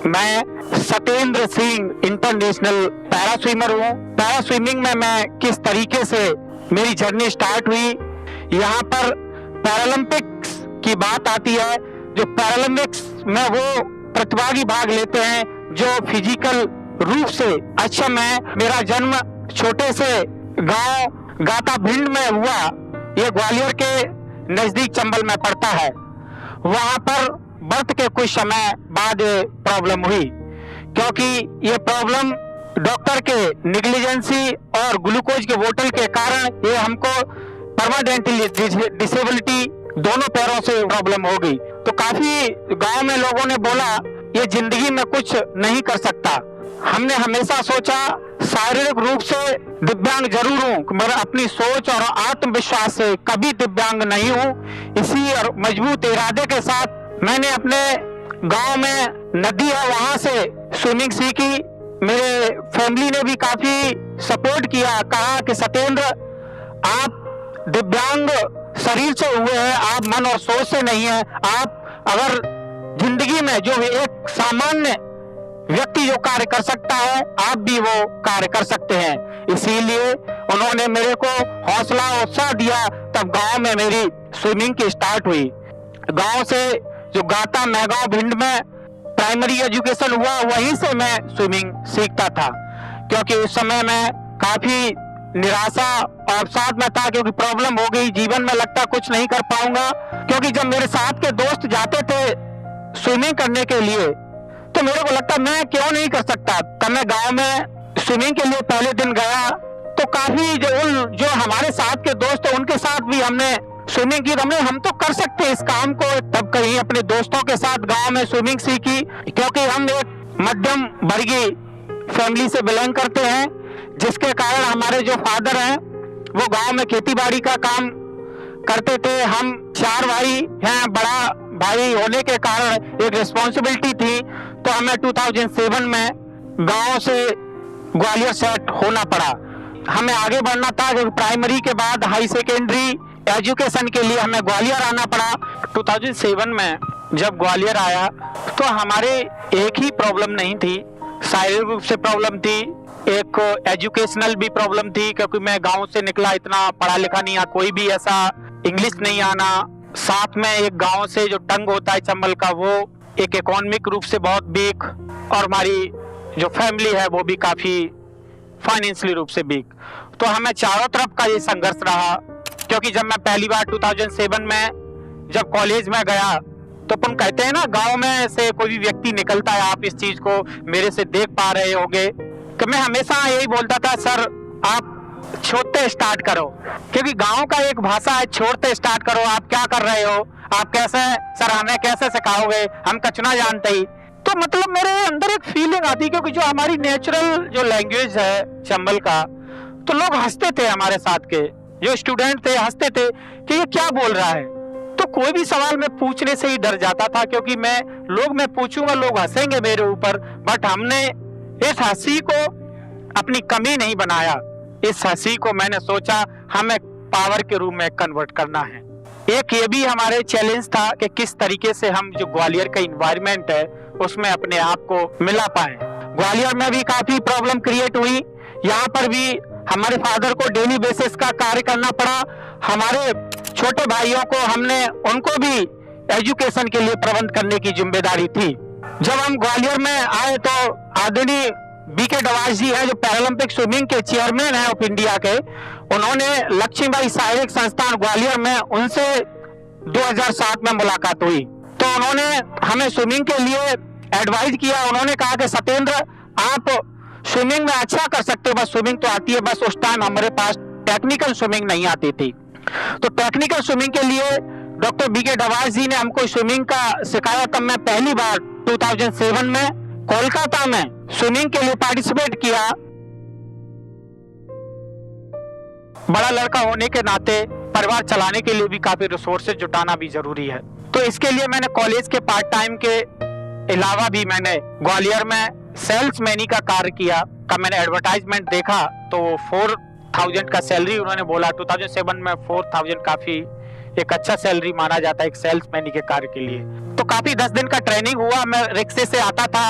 मैं Satyendra Singh international para swimmer हूँ। Para swimming में मैं किस तरीके से मेरी जर्नी स्टार्ट हुई, यहाँ पर पैरालंपिक्स की बात आती है। जो पैरालंपिक्स में वो प्रतिभागी भाग लेते हैं जो फिजिकल रूप से अच्छा। मेरा जन्म छोटे से गांव गाता भिंड में हुआ। ये ग्वालियर के नजदीक चंबल में पड़ता है। वहां पर बर्थ के कुछ समय बाद प्रॉब्लम हुई, क्योंकि ये प्रॉब्लम डॉक्टर के निग्लिजेंसी और ग्लूकोज के बोतल के कारण ये हमको परमानेंटली डिसेबिलिटी दोनों पैरों से प्रॉब्लम हो गई। तो काफी गांव में लोगों ने बोला ये जिंदगी में कुछ नहीं कर सकता। हमने हमेशा सोचा शारीरिक रूप से दिव्यांग जरूर हूँ, मगर अपनी सोच और आत्मविश्वास से कभी दिव्यांग नहीं हूँ। इसी और मजबूत इरादे के साथ मैंने अपने गांव में नदी है वहां से स्विमिंग सीखी। मेरे फैमिली ने भी काफी सपोर्ट किया, कहा कि सत्येंद्र आप दिव्यांग शरीर से हुए हैं, आप मन और सोच से नहीं है। आप अगर जिंदगी में जो एक सामान्य व्यक्ति जो कार्य कर सकता है, आप भी वो कार्य कर सकते हैं। इसीलिए उन्होंने मेरे को हौसला उत्साह दिया। तब गांव में मेरी स्विमिंग की स्टार्ट हुई। गांव से जो गाता मैगांव भिंड में प्राइमरी एजुकेशन हुआ, वहीं से मैं स्विमिंग सीखता था। क्योंकि उस समय मैं काफी निराशा और साथ में था, क्योंकि प्रॉब्लम हो गई जीवन में, लगता कुछ नहीं कर पाऊंगा। क्योंकि जब मेरे साथ के दोस्त जाते थे स्विमिंग करने के लिए, तो मेरे को लगता मैं क्यों नहीं कर सकता। तब मैं गांव में स्विमिंग के लिए पहले दिन गया, तो काफी जो हमारे साथ के दोस्त थे उनके साथ भी हमने स्विमिंग की। हम तो कर सकते हैं इस काम को। तब कहीं अपने दोस्तों के साथ गांव में स्विमिंग सीखी। क्योंकि हम एक मध्यम वर्गीय फैमिली से बिलोंग करते हैं, जिसके कारण हमारे जो फादर हैं वो गांव में खेती बाड़ी का काम करते थे। हम 4 भाई हैं, बड़ा भाई होने के कारण एक रिस्पॉन्सिबिलिटी थी। तो हमें 2007 में गांव से ग्वालियर सेट होना पड़ा। हमें आगे बढ़ना था, क्योंकि प्राइमरी के बाद हाई सेकेंडरी एजुकेशन के लिए हमें ग्वालियर आना पड़ा। 2007 में जब ग्वालियर आया तो हमारे एक ही प्रॉब्लम नहीं थी, शारीरिक रूप से प्रॉब्लम थी, एक एजुकेशनल भी प्रॉब्लम थी। क्योंकि मैं गांव से निकला, इतना पढ़ा लिखा नहीं, कोई भी ऐसा इंग्लिश नहीं आना। साथ में एक गांव से जो टंग होता है चंबल का, वो एक इकोनॉमिक रूप से बहुत वीक, और हमारी जो फैमिली है वो भी काफी फाइनेंशियली रूप से वीक। तो हमें चारों तरफ का ये संघर्ष रहा। क्योंकि जब मैं पहली बार 2007 में जब कॉलेज में गया, तो अपन कहते हैं ना गांव में से कोई भी व्यक्ति निकलता है, आप इस चीज को मेरे से देख पा रहे होंगे कि मैं हमेशा यही बोलता था, सर आप छोड़ते स्टार्ट करो। क्योंकि गांव का एक भाषा है, छोड़ते स्टार्ट करो। आप क्या कर रहे हो, आप कैसे, सर हमें कैसे सिखाओगे, हम कछ ना जानते ही। तो मतलब मेरे अंदर एक फीलिंग आती, क्योंकि जो हमारी नेचुरल जो लैंग्वेज है चंबल का, तो लोग हंसते थे, हमारे साथ के जो स्टूडेंट थे हंसते थे कि ये क्या बोल रहा है। तो कोई भी सवाल मैं पूछने से ही डर जाता था, क्योंकि मैं पूछूंगा, लोग हंसेंगे मेरे ऊपर। बट हमने इस हंसी को अपनी कमी नहीं बनाया। इस हंसी को मैंने सोचा हमें पावर के रूप में कन्वर्ट करना है। एक ये भी हमारे चैलेंज था कि किस तरीके से हम जो ग्वालियर का इन्वायरमेंट है उसमें अपने आप को मिला पाए। ग्वालियर में भी काफी प्रॉब्लम क्रिएट हुई। यहाँ पर भी हमारे फादर को डेली बेसिस का कार्य करना पड़ा। हमारे छोटे भाइयों को हमने उनको भी एजुकेशन के लिए प्रबंध करने की जिम्मेदारी थी। जब हम ग्वालियर में आए तो आदरणीय बीके डवाज जी है, जो पैरालंपिक स्विमिंग के चेयरमैन है ऑफ इंडिया के, उन्होंने लक्ष्मीबाई शारीरिक संस्थान ग्वालियर में उनसे 2007 में मुलाकात हुई। तो उन्होंने हमें स्विमिंग के लिए एडवाइज किया। उन्होंने कहा कि सत्येंद्र आप स्विमिंग में अच्छा कर सकते हो, बस स्विमिंग तो आती है, बस उस टाइम हमारे पास टेक्निकल स्विमिंग नहीं आती थी। तो टेक्निकल स्विमिंग के लिए डॉक्टर बीके डवाज जी ने हमको स्विमिंग का सिखाया। तब मैं पहली बार 2007 में कोलकाता में स्विमिंग के लिए पार्टिसिपेट किया। बड़ा लड़का होने के नाते परिवार चलाने के लिए भी काफी रिसोर्सेज जुटाना भी जरूरी है। तो इसके लिए मैंने कॉलेज के पार्ट टाइम के अलावा भी मैंने ग्वालियर में सेल्समैनी का कार्य किया। का मैंने एडवर्टाइजमेंट देखा तो 4000 का सैलरी उन्होंने बोला। 2007 में 4000 काफी एक अच्छा सैलरी माना जाता है एक सेल्समैनी के कार्य के लिए। तो काफी 10 दिन का ट्रेनिंग हुआ। मैं रिक्शे से आता था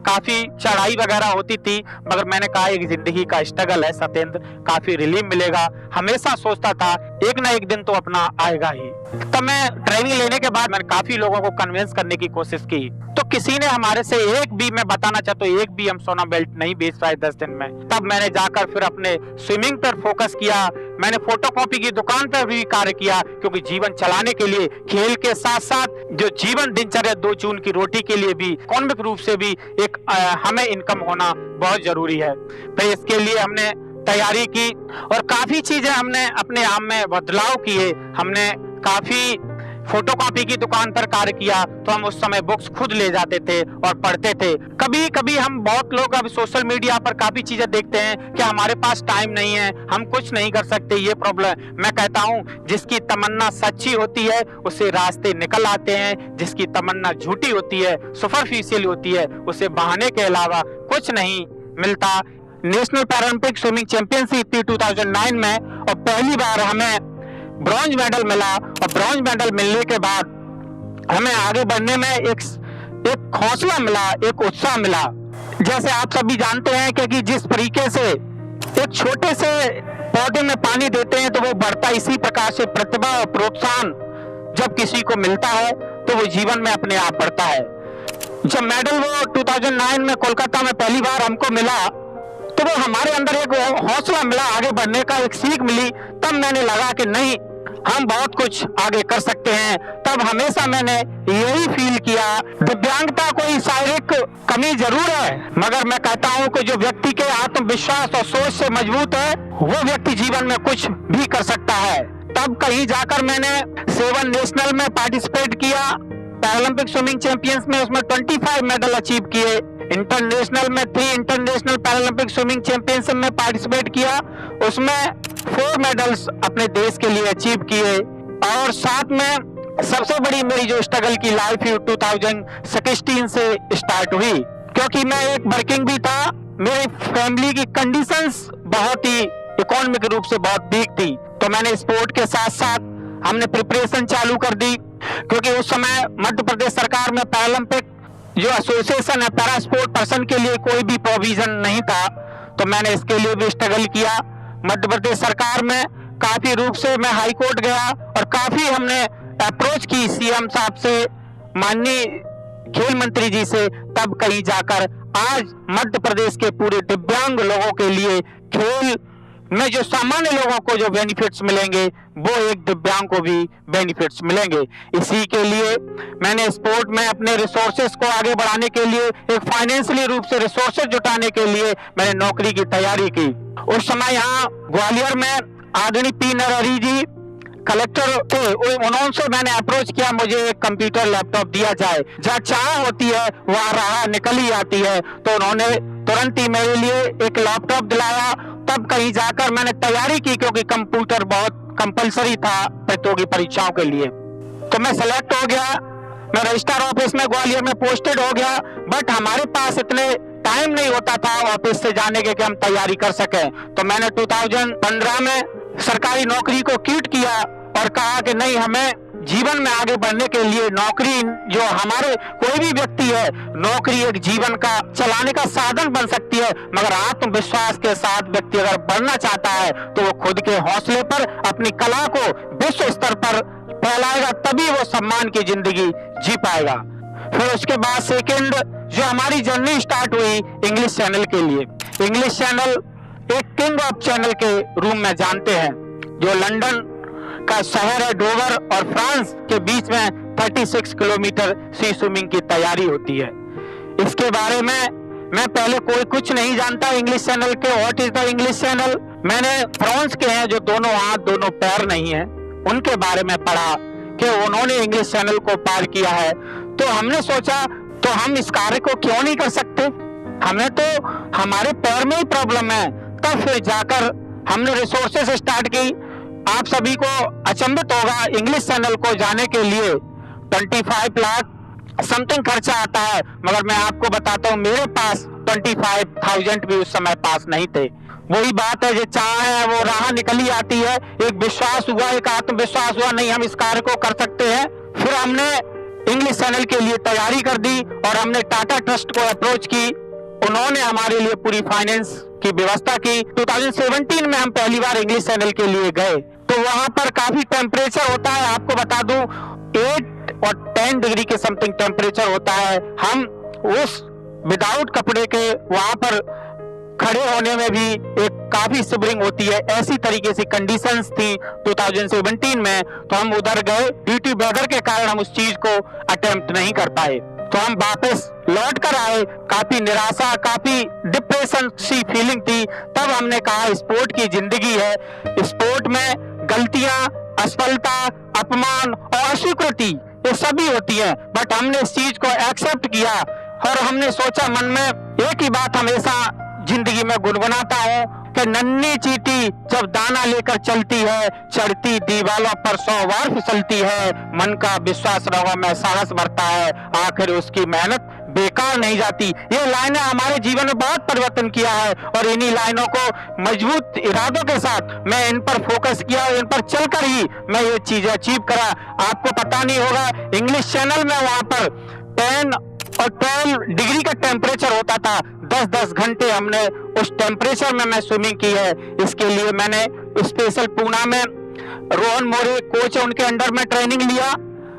काफी चढ़ाई वगैरह होती थी, मगर मैंने कहा एक जिंदगी का स्ट्रगल है सत्येंद्र, काफी रिलीफ मिलेगा। हमेशा सोचता था एक ना एक दिन तो अपना आएगा ही। तब मैं ट्रेनिंग लेने के बाद मैंने काफी लोगों को कन्विंस करने की कोशिश की, तो किसी ने हमारे से एक भी, मैं बताना चाहता हूँ, एक भी हम सोना बेल्ट नहीं बेच पाए 10 दिन में। तब मैंने जाकर फिर अपने स्विमिंग पर फोकस किया। मैंने फोटोकॉपी की दुकान पर भी कार्य किया, क्योंकि जीवन चलाने के लिए खेल के साथ साथ जो जीवन दिनचर्या 2 जून की रोटी के लिए भी इकोनॉमिक रूप से भी एक हमें इनकम होना बहुत जरूरी है। तो इसके लिए हमने तैयारी की और काफी चीजें हमने अपने आप में बदलाव किए। हमने काफी फोटोकॉपी की दुकान पर कार्य किया, तो हम उस समय बुक्स खुद ले जाते थे और पढ़ते थे। कभी कभी हम बहुत लोग अब सोशल मीडिया पर काफी चीजें देखते हैं कि हमारे पास टाइम नहीं है, हम कुछ नहीं कर सकते, ये प्रॉब्लम। मैं कहता हूँ जिसकी तमन्ना सच्ची होती है उसे रास्ते निकल आते हैं, जिसकी तमन्ना झूठी होती है, सुपरफिशियल होती है, उसे बहाने के अलावा कुछ नहीं मिलता। नेशनल पैरालंपिक स्विमिंग चैंपियनशिप 2009 में और पहली बार हमें ब्रॉन्ज मेडल मिला, और ब्रॉन्ज मेडल मिलने के बाद हमें आगे बढ़ने में एक हौसला मिला, एक उत्साह मिला। जैसे आप सभी जानते हैं कि जिस तरीके से एक छोटे से पौधे में पानी देते हैं तो वो बढ़ता, इसी प्रकार से प्रतिभा और प्रोत्साहन जब किसी को मिलता है तो वो जीवन में अपने आप बढ़ता है। जब मेडल वो 2009 में कोलकाता में पहली बार हमको मिला, तो वो हमारे अंदर एक हौसला मिला, आगे बढ़ने का एक सीख मिली। तब मैंने लगा कि नहीं, हम बहुत कुछ आगे कर सकते हैं। तब हमेशा मैंने यही फील किया, दिव्यांगता कोई शारीरिक कमी जरूर है, मगर मैं कहता हूं कि जो व्यक्ति के आत्मविश्वास और सोच से मजबूत है वो व्यक्ति जीवन में कुछ भी कर सकता है। तब कहीं जाकर मैंने 7 नेशनल में पार्टिसिपेट किया, पैरालंपिक स्विमिंग चैंपियंस में, उसमें 25 मेडल अचीव किए। इंटरनेशनल में 3 इंटरनेशनल पैरालंपिक स्विमिंग चैंपियनशिप में पार्टिसिपेट किया, उसमें 4 मेडल्स अपने देश के लिए अचीव किए। और साथ में सबसे बड़ी मेरी जो स्ट्रगल की लाइफ 2016 से स्टार्ट हुई, क्योंकि मैं एक वर्किंग भी था, मेरी फैमिली की कंडीशंस बहुत ही इकोनॉमिक रूप से बहुत वीक थी। तो मैंने स्पोर्ट के साथ साथ हमने प्रिपरेशन चालू कर दी, क्योंकि उस समय मध्य प्रदेश सरकार में पैरालंपिक जो एसोसिएशन है पैरा स्पोर्ट पर्सन के लिए कोई भी प्रोविजन नहीं था। तो मैंने इसके लिए भी स्ट्रगल किया। मध्य प्रदेश सरकार में काफी रूप से मैं हाई कोर्ट गया और काफी हमने अप्रोच की सीएम साहब से, माननीय खेल मंत्री जी से। तब कहीं जाकर आज मध्य प्रदेश के पूरे दिव्यांग लोगों के लिए खेल में जो सामान्य लोगों को जो बेनिफिट्स मिलेंगे वो एक दिव्यांग को भी बेनिफिट्स मिलेंगे। इसी के लिए मैंने स्पोर्ट में अपने रिसोर्सेस को आगे बढ़ाने के लिए, एक फाइनेंशियली रूप से रिसोर्सेस जुटाने के लिए मैंने नौकरी की तैयारी की। उस समय यहाँ ग्वालियर में आदरणीय पी नरहरि जी कलेक्टर थे, उनसे मैंने अप्रोच किया, मुझे एक कंप्यूटर लैपटॉप दिया जाए, जहाँ चाह होती है वहाँ राह निकल ही आती है। तो उन्होंने तुरंत ही मेरे लिए एक लैपटॉप दिलाया। तब कहीं जाकर मैंने तैयारी की, क्योंकि कंप्यूटर बहुत कंपलसरी था प्रतियोगी परीक्षाओं के लिए। तो मैं सेलेक्ट हो गया, मैं रजिस्ट्रार ऑफिस में ग्वालियर में पोस्टेड हो गया। बट हमारे पास इतने टाइम नहीं होता था ऑफिस से जाने के कि हम तैयारी कर सकें। तो मैंने 2015 में सरकारी नौकरी को क्विट किया और कहा कि नहीं, हमें जीवन में आगे बढ़ने के लिए नौकरी, जो हमारे कोई भी व्यक्ति है, नौकरी एक जीवन का चलाने का साधन बन सकती है, मगर आत्मविश्वास के साथ व्यक्ति अगर बढ़ना चाहता है तो वो खुद के हौसले पर अपनी कला को विश्व स्तर पर फैलाएगा, तभी वो सम्मान की जिंदगी जी पाएगा। फिर उसके बाद सेकंड जो हमारी जर्नी स्टार्ट हुई इंग्लिश चैनल के लिए। इंग्लिश चैनल एक किंग ऑफ चैनल के रूम में जानते हैं, जो लंदन का शहर है डोवर और फ्रांस के बीच में 36 किलोमीटर सी स्विमिंग की तैयारी होती है। इसके बारे में मैं पहले कोई कुछ नहीं जानता इंग्लिश चैनल के, what is the English channel. मैंने फ्रांस के हैं जो दोनों हाथ दोनों पैर नहीं है, उनके बारे में पढ़ा कि उन्होंने इंग्लिश चैनल को पार किया है। तो हमने सोचा तो हम इस कार्य को क्यों नहीं कर सकते, हमें तो हमारे पैर में ही प्रॉब्लम है। तब फिर जाकर हमने रिसोर्सेस स्टार्ट की। आप सभी को अचंभित होगा, इंग्लिश चैनल को जाने के लिए 25 लाख समथिंग खर्चा आता है, मगर मैं आपको बताता हूँ मेरे पास 25,000 भी उस समय पास नहीं थे। वही बात है, जो चाह है वो राह निकल ही आती है। एक विश्वास हुआ, एक आत्मविश्वास हुआ, नहीं हम इस कार्य को कर सकते हैं। फिर हमने इंग्लिश चैनल के लिए तैयारी कर दी और हमने टाटा ट्रस्ट को अप्रोच की उन्होंने हमारे लिए पूरी फाइनेंस की व्यवस्था की। 2017 में हम पहली बार इंग्लिश चैनल के लिए गए तो वहां पर काफी टेम्परेचर होता है, आपको बता दूं 8 और 10 डिग्री के समथिंग टेम्परेचर होता है। हम उस विदाउट कपड़े के वहां पर खड़े होने में भी एक काफी सिबरिंग होती है, ऐसी तरीके से कंडीशंस थी 2017 में। तो हम उधर गए, ड्यू टू वेदर के कारण हम उस चीज को अटेम्प्ट नहीं कर पाए। तो हम वापस लौट कर आए, काफी निराशा, काफी डिप्रेशन सी फीलिंग थी। तब हमने कहा स्पोर्ट की जिंदगी है, स्पोर्ट में गलतियां, असफलता, अपमान और अस्वीकृति ये सभी होती है। बट हमने इस चीज को एक्सेप्ट किया और हमने सोचा मन में एक ही बात हमेशा जिंदगी में गुनगुनाता हूँ कि नन्ही चींटी जब दाना लेकर चलती है, चढ़ती दीवारों पर 100 बार फिसलती है, मन का विश्वास रवा में साहस बढ़ता है, आखिर उसकी मेहनत बेकार नहीं जाती। ये लाइनें हमारे जीवन में बहुत परिवर्तन किया है और इन्हीं लाइनों को मजबूत इरादों के साथ मैं इन पर फोकस किया और इन पर चलकर ही मैं ये चीजें अचीव करा। आपको पता नहीं होगा इंग्लिश चैनल में वहां पर 10 और 12 डिग्री का टेम्परेचर होता था। 10-10 घंटे हमने उस टेम्परेचर में मैं स्विमिंग की है। इसके लिए मैंने स्पेशल पूना में रोहन मोरे कोच है, उनके अंडर में ट्रेनिंग लिया।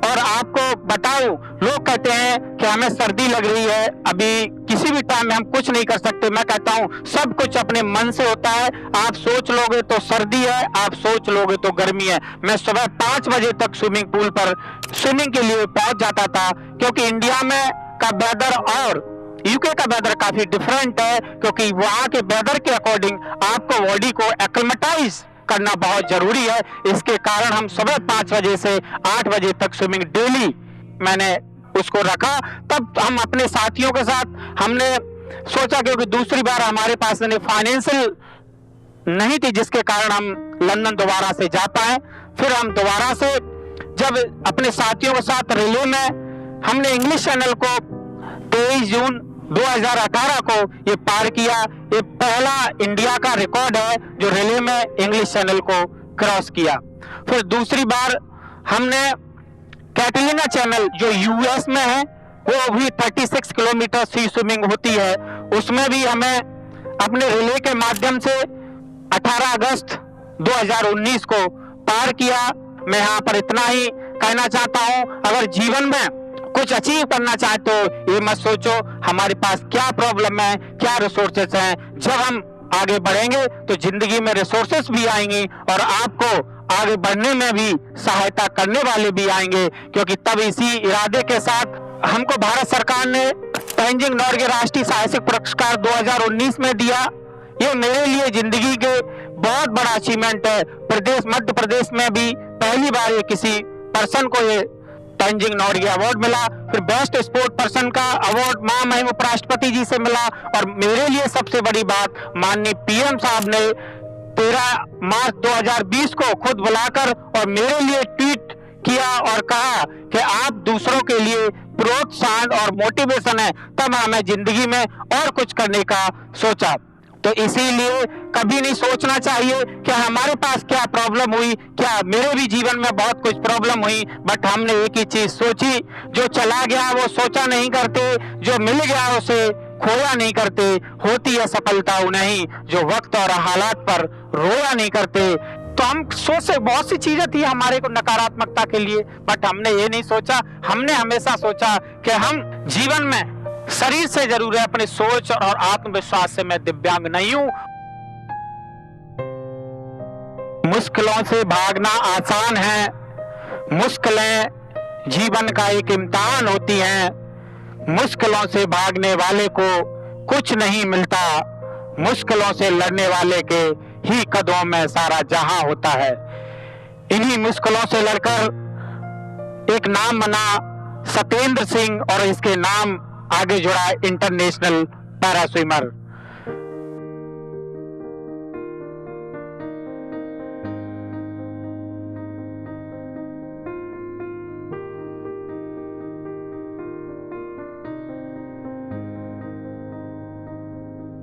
और आपको बताऊं, लोग कहते हैं कि हमें सर्दी लग रही है, अभी किसी भी टाइम में हम कुछ नहीं कर सकते। मैं कहता हूं सब कुछ अपने मन से होता है। आप सोच लोगे तो सर्दी है, आप सोच लोगे तो गर्मी है। मैं सुबह 5 बजे तक स्विमिंग पूल पर स्विमिंग के लिए पहुंच जाता था, क्योंकि इंडिया में का वेदर और यूके का वेदर काफी डिफरेंट है, क्योंकि वहां के वेदर के अकॉर्डिंग आपको बॉडी को एक्लेमेटाइज करना बहुत जरूरी है। इसके कारण हम सुबह 5 बजे से 8 बजे तक स्विमिंग डेली मैंने उसको रखा। तब हम अपने साथियों के साथ हमने सोचा, क्योंकि दूसरी बार हमारे पास फाइनेंशियल नहीं थी, जिसके कारण हम लंदन दोबारा से जा पाए। फिर हम दोबारा से जब अपने साथियों के साथ रिले में हमने इंग्लिश चैनल को 23 जून 2018 को ये पार किया। ये पहला इंडिया का रिकॉर्ड है जो रिले में इंग्लिश चैनल को क्रॉस किया। फिर दूसरी बार हमने कैटलिना चैनल जो यूएस में है, वो भी 36 किलोमीटर सी स्विमिंग होती है, उसमें भी हमें अपने रिले के माध्यम से 18 अगस्त 2019 को पार किया। मैं यहाँ पर इतना ही कहना चाहता हूँ, अगर जीवन में कुछ अचीव करना चाहते हो ये मत सोचो हमारे पास क्या प्रॉब्लम है, क्या रिसोर्सेस हैं। जब हम आगे बढ़ेंगे तो जिंदगी में रिसोर्सेस भी आएंगी और आपको आगे बढ़ने में भी सहायता करने वाले भी आएंगे। क्योंकि तब इसी इरादे के साथ हमको भारत सरकार ने तेंजिंग नोर्गे राष्ट्रीय साहसिक पुरस्कार 2019 में दिया। ये मेरे लिए जिंदगी के बहुत बड़ा अचीवमेंट है। मध्य प्रदेश में भी पहली बार ये किसी पर्सन को ये तेंजिंग नोर्गे अवार्ड मिला। फिर बेस्ट स्पोर्ट पर्सन का अवार्ड महामहिम उपराष्ट्रपति जी से मिला। और मेरे लिए सबसे बड़ी बात, माननीय पीएम साहब ने 13 मार्च 2020 को खुद बुलाकर और मेरे लिए ट्वीट किया और कहा कि आप दूसरों के लिए प्रोत्साहन और मोटिवेशन है। तब हमें जिंदगी में और कुछ करने का सोचा। तो इसीलिए कभी नहीं सोचना चाहिए कि हमारे पास क्या प्रॉब्लम हुई। क्या मेरे भी जीवन में बहुत कुछ प्रॉब्लम हुई, बट हमने एक ही चीज सोची, जो चला गया वो सोचा नहीं करते, जो मिल गया उसे खोया नहीं करते। होती है सफलता उन्हें जो वक्त और हालात पर रोया नहीं करते। तो हम सोचे बहुत सी चीजें थी हमारे को नकारात्मकता के लिए, बट हमने ये नहीं सोचा। हमने हमेशा सोचा कि हम जीवन में शरीर से जरूर है, अपने सोच और आत्मविश्वास से मैं दिव्यांग नहीं हूं। मुश्किलों से भागना आसान है, मुश्किलें जीवन का एक इम्तिहान होती हैं। मुश्किलों से भागने वाले को कुछ नहीं मिलता, मुश्किलों से लड़ने वाले के ही कदमों में सारा जहां होता है। इन्हीं मुश्किलों से लड़कर एक नाम बना सत्येंद्र सिंह और इसके नाम आगे जुड़ा इंटरनेशनल पैरा स्विमर।